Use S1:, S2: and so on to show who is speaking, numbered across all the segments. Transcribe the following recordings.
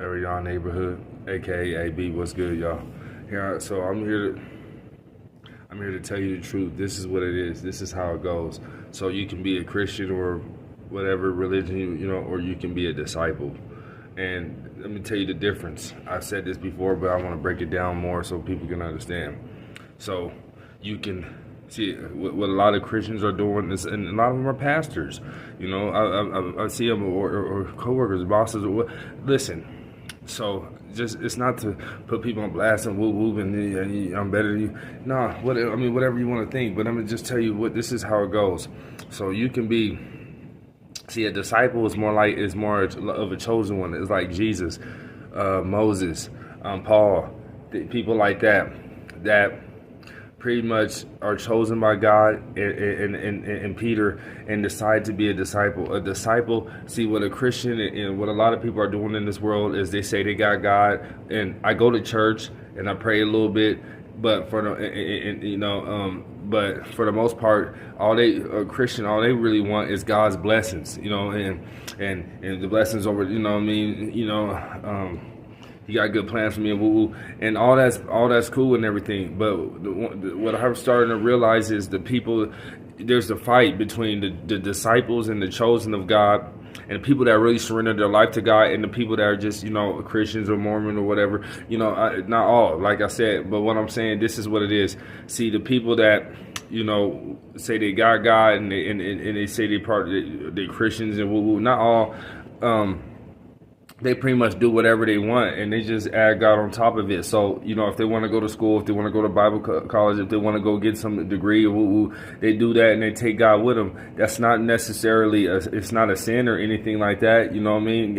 S1: Y'all neighborhood, aka AB. What's good, y'all? Here, so I'm here to tell you the truth. This is what it is. This is how it goes. So you can be a Christian or whatever religion or you can be a disciple. And let me tell you the difference. I've said this before, but I want to break it down more so people can understand. So you can see what a lot of Christians are doing, and a lot of them are pastors. I see them or coworkers, bosses. Listen. So it's not to put people on blast and woo and I'm better than you. No, whatever you want to think. But I'm gonna just tell you what this is how it goes. So you can be. See, a disciple is more of a chosen one. It's like Jesus, Moses, Paul, people like that pretty much are chosen by God and Peter and decide to be a disciple. A disciple, see, what a Christian and what a lot of people are doing in this world is they say they got God, and I go to church and I pray a little bit, but for the most part, all they really want is God's blessings, and the blessings over, He got good plans for me, and all that's cool and everything. But what I'm starting to realize is there's a fight between the disciples and the chosen of God, and the people that really surrender their life to God, and the people that are just, Christians or Mormon or whatever. Not all, like I said, but what I'm saying, this is what it is. See, the people that, say they got God and they say they Christians and not all. They pretty much do whatever they want, and they just add God on top of it. So, if they want to go to school, if they want to go to Bible college, if they want to go get some degree, they do that and they take God with them. That's not necessarily, it's not a sin or anything like that, you know what I mean?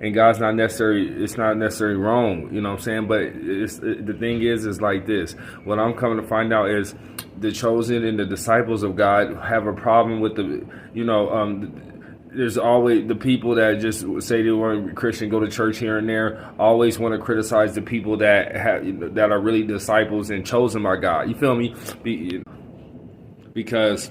S1: And God's not necessarily, it's not necessarily wrong, you know what I'm saying? But the thing is like this. What I'm coming to find out is the chosen and the disciples of God have a problem with there's always the people that just say they want to be Christian, go to church here and there, always want to criticize the people that are really disciples and chosen by God. You feel me? Because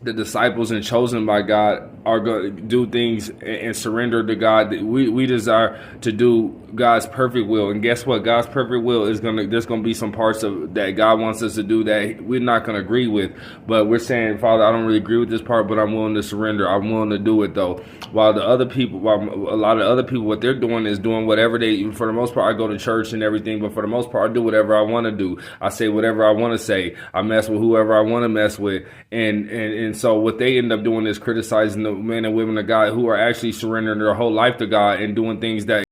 S1: the disciples and chosen by God are going to do things and surrender to God. We desire to do God's perfect will, and guess what? God's perfect will there's going to be some parts of that God wants us to do that we're not going to agree with, but we're saying, Father, I don't really agree with this part, but I'm willing to surrender. I'm willing to do it though. While a lot of other people, what they're doing is doing whatever for the most part, I go to church and everything, but for the most part, I do whatever I want to do. I say whatever I want to say. I mess with whoever I want to mess with, and so what they end up doing is criticizing the men and women of God who are actually surrendering their whole life to God and doing things that